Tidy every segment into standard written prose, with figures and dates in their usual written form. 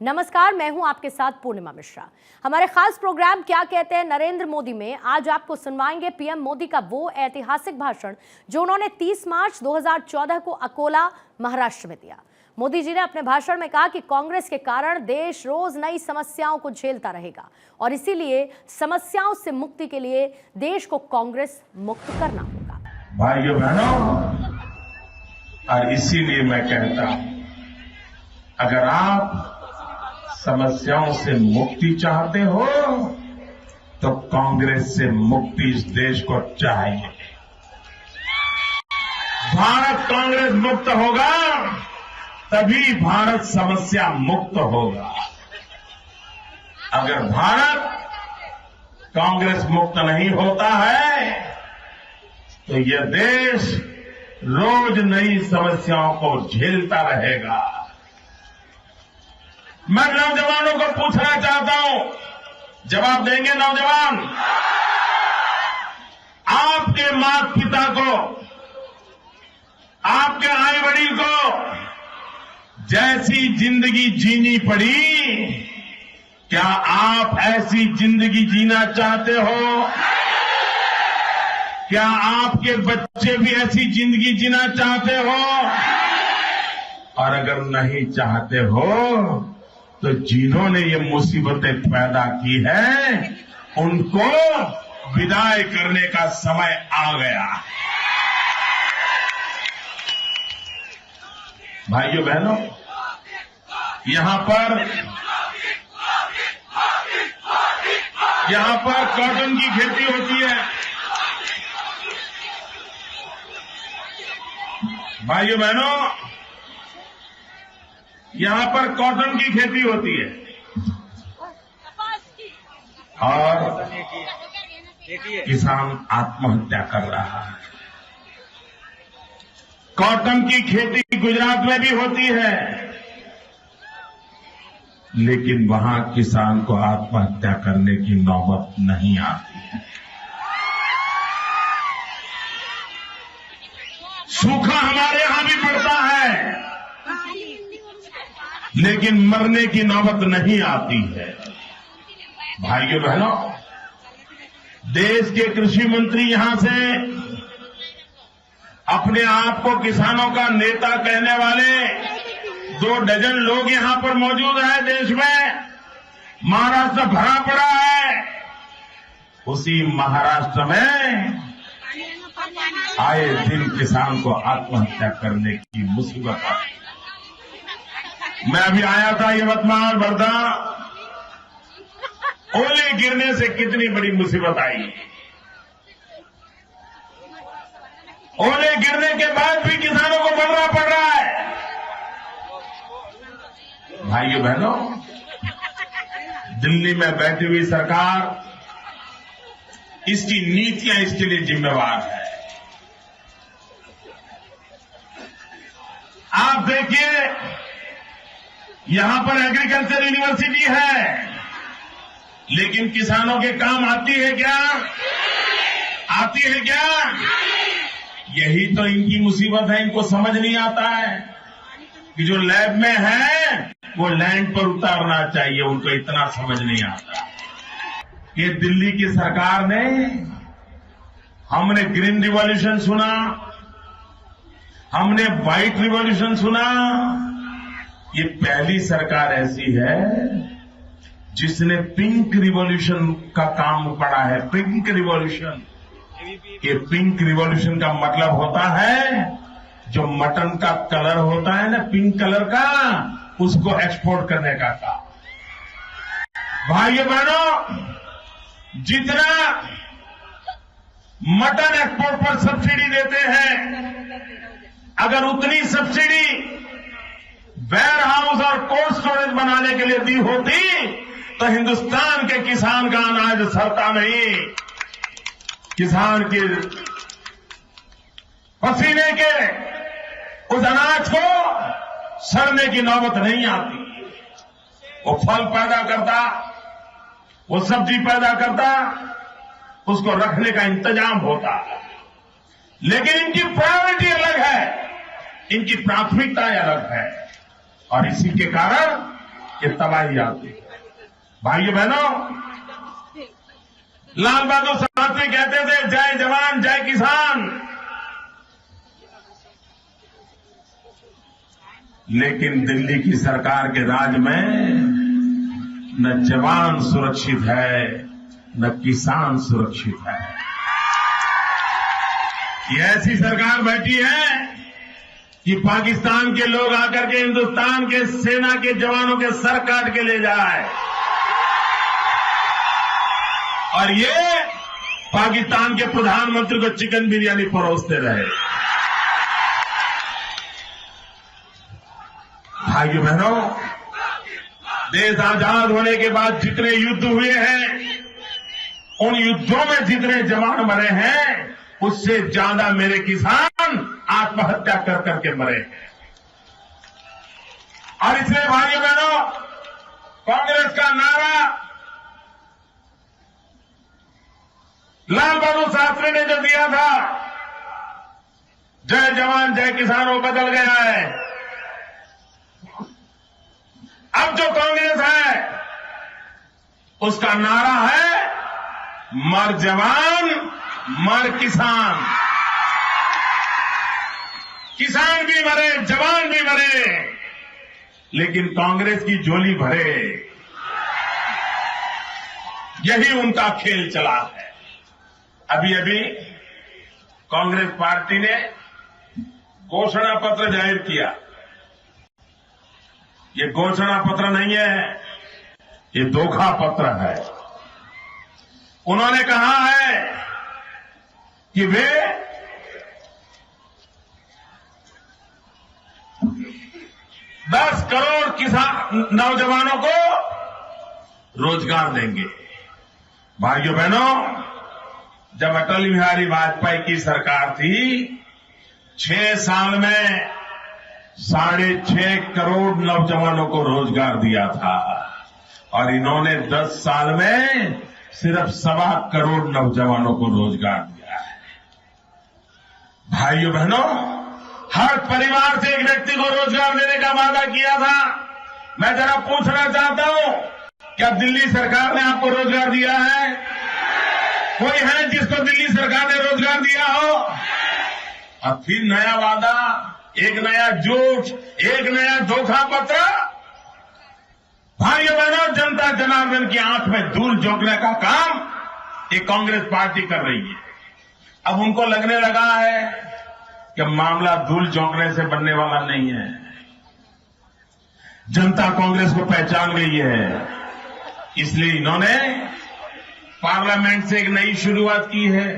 नमस्कार, मैं हूं आपके साथ पूर्णिमा मिश्रा। हमारे खास प्रोग्राम क्या कहते हैं नरेंद्र मोदी में आज आपको सुनवाएंगे पीएम मोदी का वो ऐतिहासिक भाषण जो उन्होंने 30 मार्च 2014 को अकोला, महाराष्ट्र में दिया। मोदी जी ने अपने भाषण में कहा कि कांग्रेस के कारण देश रोज नई समस्याओं को झेलता रहेगा और इसीलिए समस्याओं से मुक्ति के लिए देश को कांग्रेस मुक्त करना होगा। भाइयों बहनों, और इसीलिए मैं कहता हूं, अगर आप समस्याओं से मुक्ति चाहते हो तो कांग्रेस से मुक्ति इस देश को चाहिए। भारत कांग्रेस मुक्त होगा तभी भारत समस्या मुक्त होगा। अगर भारत कांग्रेस मुक्त नहीं होता है तो यह देश रोज नई समस्याओं को झेलता रहेगा। मैं नौजवानों को पूछना चाहता हूं, जवाब देंगे नौजवान? आपके माता पिता को, आपके भाई बड़ील को जैसी जिंदगी जीनी पड़ी, क्या आप ऐसी जिंदगी जीना चाहते हो? क्या आपके बच्चे भी ऐसी जिंदगी जीना चाहते हो? और अगर नहीं चाहते हो तो जिन्होंने ये मुसीबतें पैदा की है उनको विदाई करने का समय आ गया। भाइयों बहनों, यहां पर कॉटन की खेती होती है। भाइयों बहनों, यहां पर कॉटन की खेती होती है और किसान आत्महत्या कर रहा है। कॉटन की खेती गुजरात में भी होती है, लेकिन वहां किसान को आत्महत्या करने की नौबत नहीं आती है। सूखा हमारे यहां भी पड़ता है, लेकिन मरने की नौबत नहीं आती है। भाइयों बहनों, देश के कृषि मंत्री यहां से अपने आप को किसानों का नेता कहने वाले 2 डजन लोग यहां पर मौजूद हैं। देश में महाराष्ट्र भरा पड़ा है, उसी महाराष्ट्र में आए दिन किसान को आत्महत्या करने की मुसीबत आई। मैं अभी आया था यवतमाल, वर्धा, ओले गिरने से कितनी बड़ी मुसीबत आई। ओले गिरने के बाद भी किसानों को मरना पड़ रहा है। भाइयों बहनों, दिल्ली में बैठी हुई सरकार, इसकी नीतियां इसके लिए जिम्मेवार है। आप देखिए, यहां पर एग्रीकल्चर यूनिवर्सिटी है, लेकिन किसानों के काम आती है क्या? आती है क्या? यही तो इनकी मुसीबत है। इनको समझ नहीं आता है कि जो लैब में है वो लैंड पर उतारना चाहिए। उनको इतना समझ नहीं आता कि दिल्ली की सरकार ने, हमने ग्रीन रिवॉल्यूशन सुना, हमने व्हाइट रिवॉल्यूशन सुना, ये पहली सरकार ऐसी है जिसने पिंक रिवॉल्यूशन का काम पड़ा है। पिंक रिवॉल्यूशन, ये पिंक रिवॉल्यूशन का मतलब होता है जो मटन का कलर होता है ना, पिंक कलर का, उसको एक्सपोर्ट करने का काम। भाइयों बहनों, जितना मटन एक्सपोर्ट पर सब्सिडी देते हैं, अगर उतनी सब्सिडी वेयर हाउस और कोल्ड स्टोरेज बनाने के लिए दी होती तो हिंदुस्तान के किसान का अनाज सड़ता नहीं। किसान के पसीने के उस अनाज को सड़ने की नौबत नहीं आती। वो फल पैदा करता, वो सब्जी पैदा करता, उसको रखने का इंतजाम होता। लेकिन इनकी प्रायोरिटी अलग है, इनकी प्राथमिकता अलग है, और इसी के कारण कि तबाही आती है। भाइयों बहनों, लाल बहादुर शास्त्री कहते थे, जय जवान जय किसान। लेकिन दिल्ली की सरकार के राज में न जवान सुरक्षित है न किसान सुरक्षित है। ये ऐसी सरकार बैठी है कि पाकिस्तान के लोग आकर के हिंदुस्तान के सेना के जवानों के सर काट के ले जाए, और ये पाकिस्तान के प्रधानमंत्री को चिकन बिरयानी परोसते रहे। भाइयों बहनों, देश आजाद होने के बाद जितने युद्ध हुए हैं, उन युद्धों में जितने जवान मरे हैं, उससे ज्यादा मेरे किसान आत्महत्या कर करके मरे हैं। और इसलिए भाइयों बहनों, कांग्रेस का नारा लाल बहादुर शास्त्री ने जो दिया था, जय जवान जय किसान, वो बदल गया है। अब जो कांग्रेस है उसका नारा है, मर जवान मर किसान। किसान भी मरे, जवान भी मरे, लेकिन कांग्रेस की झोली भरे, यही उनका खेल चला है। अभी अभी कांग्रेस पार्टी ने घोषणा पत्र जाहिर किया। ये घोषणा पत्र नहीं है, ये धोखा पत्र है। उन्होंने कहा है कि वे 10 करोड़ किसान नौजवानों को रोजगार देंगे। भाइयों बहनों, जब अटल बिहारी वाजपेयी की सरकार थी, 6 साल में 6.5 करोड़ नौजवानों को रोजगार दिया था, और इन्होंने 10 साल में सिर्फ 1.25 करोड़ नौजवानों को रोजगार दिया है। भाइयों बहनों, हर परिवार से एक व्यक्ति को रोजगार देने का वादा किया था। मैं जरा पूछना चाहता हूं, क्या दिल्ली सरकार ने आपको रोजगार दिया है? कोई है जिसको दिल्ली सरकार ने रोजगार दिया हो? अब फिर नया वादा, एक नया झूठ, एक नया धोखा पत्र। भाइयों बहनों, जनता जनार्दन की आंख में धूल झोंकने का काम ये कांग्रेस पार्टी कर रही है। अब उनको लगने लगा है कि मामला धूल झोंकने से बनने वाला नहीं है। जनता कांग्रेस को पहचान गई है, इसलिए इन्होंने पार्लियामेंट से एक नई शुरुआत की है।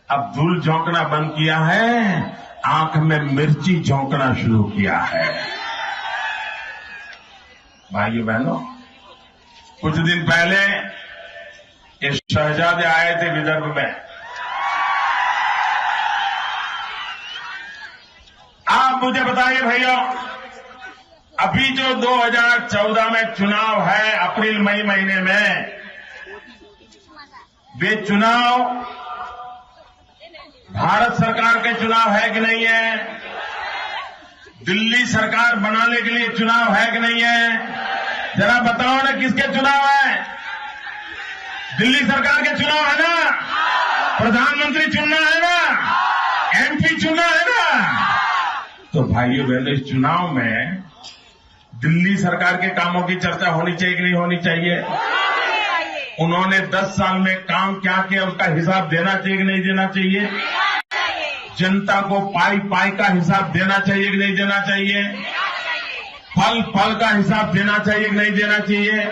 अब धूल झोंकना बंद किया है, आंख में मिर्ची झोंकना शुरू किया है। भाइयों बहनों, कुछ दिन पहले ये शहजादे आए थे विदर्भ में। आप मुझे बताइए भैया, अभी जो 2014 में चुनाव है, अप्रैल मई महीने में, वे चुनाव भारत सरकार के चुनाव है कि नहीं है? दिल्ली सरकार बनाने के लिए चुनाव है कि नहीं है? जरा बताओ ना, किसके चुनाव है? दिल्ली सरकार के चुनाव है ना? प्रधानमंत्री चुनना है ना? एमपी चुनना है ना? तो भाइयों बहनों, इस चुनाव में दिल्ली सरकार के कामों की चर्चा होनी चाहिए कि नहीं होनी चाहिए? उन्होंने 10 साल में काम क्या किया, उसका हिसाब देना चाहिए कि नहीं देना चाहिए? जनता को पाई पाई का हिसाब देना चाहिए कि नहीं देना चाहिए? फल फल का हिसाब देना चाहिए कि नहीं देना चाहिए?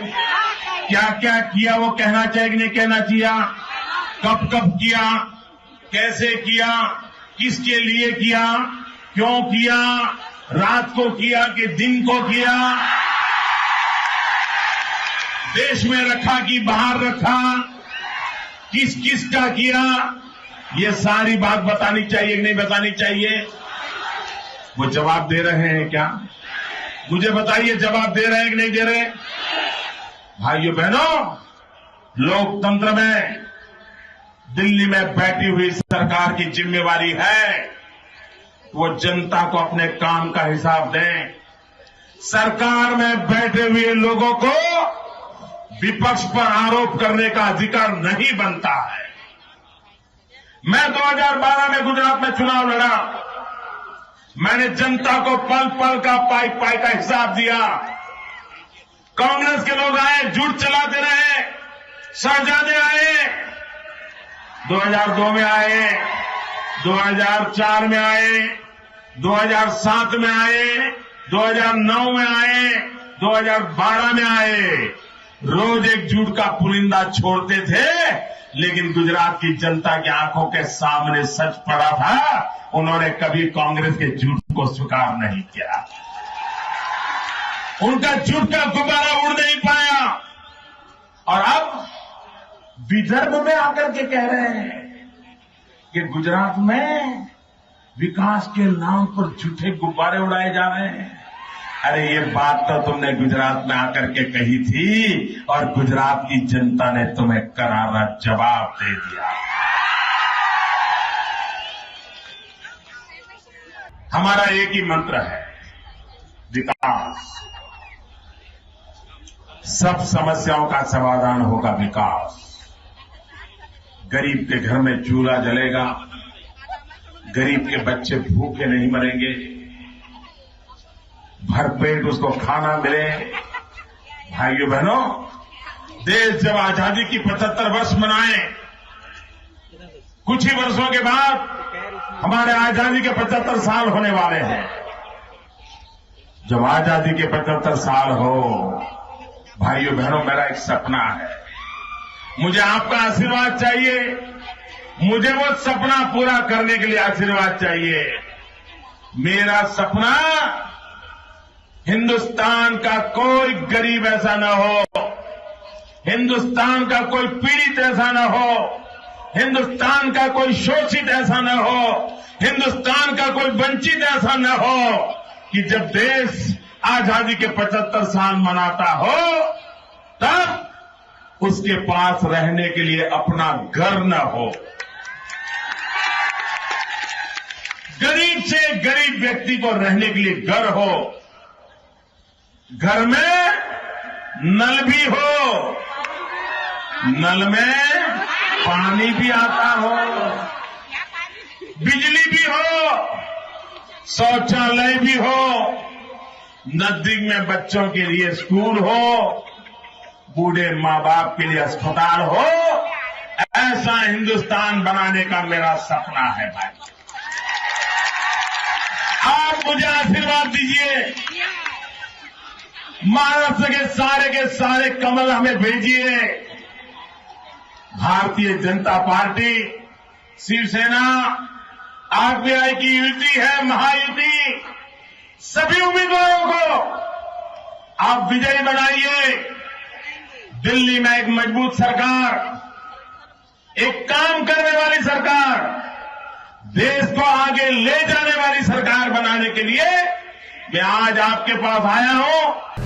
क्या क्या किया वो कहना चाहिए कि नहीं कहना चाहिए? कब कब किया, कैसे किया, किसके लिए किया, क्यों किया, रात को किया कि दिन को किया, देश में रखा कि बाहर रखा, किस किस का किया, ये सारी बात बतानी चाहिए कि नहीं बतानी चाहिए? वो जवाब दे रहे हैं क्या? मुझे बताइए, जवाब दे रहे हैं कि नहीं दे रहे? भाइयों बहनों, लोकतंत्र में दिल्ली में बैठी हुई सरकार की जिम्मेवारी है वो जनता को अपने काम का हिसाब दें। सरकार में बैठे हुए लोगों को विपक्ष पर आरोप करने का अधिकार नहीं बनता है। मैं 2012 में गुजरात में चुनाव लड़ा। मैंने जनता को पल पल का पाई पाई का हिसाब दिया। कांग्रेस के लोग आए, झूठ चलाते रहे, शहजादे आए, 2002 में आए, 2004 में आए, 2007 में आए, 2009 में आए, 2012 में आए। रोज एक झूठ का पुलिंदा छोड़ते थे, लेकिन गुजरात की जनता की आंखों के सामने सच पड़ा था। उन्होंने कभी कांग्रेस के झूठ को स्वीकार नहीं किया। उनका झूठ का गुब्बारा उड़ नहीं पाया। और अब विदर्भ में आकर के कह रहे हैं कि गुजरात में विकास के नाम पर झूठे गुब्बारे उड़ाए जा रहे हैं। अरे ये बात तो तुमने गुजरात में आकर के कही थी और गुजरात की जनता ने तुम्हें करारा जवाब दे दिया। हमारा एक ही मंत्र है, विकास। सब समस्याओं का समाधान होगा विकास। गरीब के घर में चूल्हा जलेगा, गरीब के बच्चे भूखे नहीं मरेंगे, भरपेट उसको खाना मिले। भाइयों बहनों, देश जब आजादी की 75 वर्ष मनाए, कुछ ही वर्षों के बाद हमारे आजादी के 75 साल होने वाले हैं। जब आजादी के 75 साल हो, भाइयों बहनों, मेरा एक सपना है। मुझे आपका आशीर्वाद चाहिए। मुझे वो सपना पूरा करने के लिए आशीर्वाद चाहिए। मेरा सपना, हिंदुस्तान का कोई गरीब ऐसा न हो, हिंदुस्तान का कोई पीड़ित ऐसा न हो, हिंदुस्तान का कोई शोषित ऐसा न हो, हिंदुस्तान का कोई वंचित ऐसा न हो कि जब देश आजादी के 75 साल मनाता हो तब उसके पास रहने के लिए अपना घर न हो। गरीब से गरीब व्यक्ति को रहने के लिए घर हो, घर में नल भी हो, नल में पानी भी आता हो, बिजली भी हो, शौचालय भी हो, नजदीक में बच्चों के लिए स्कूल हो, बूढ़े माँ बाप के लिए अस्पताल हो। ऐसा हिंदुस्तान बनाने का मेरा सपना है भाई। आप मुझे आशीर्वाद दीजिए। महाराष्ट्र के सारे कमल हमें भेजिए। भारतीय जनता पार्टी, शिवसेना, आरपीआई की युति है, महायुति। सभी उम्मीदवारों को आप विजयी बनाइए। दिल्ली में एक मजबूत सरकार, एक काम करने वाली सरकार, देश को आगे ले जाने वाली सरकार बनाने के लिए मैं आज आपके पास आया हूं।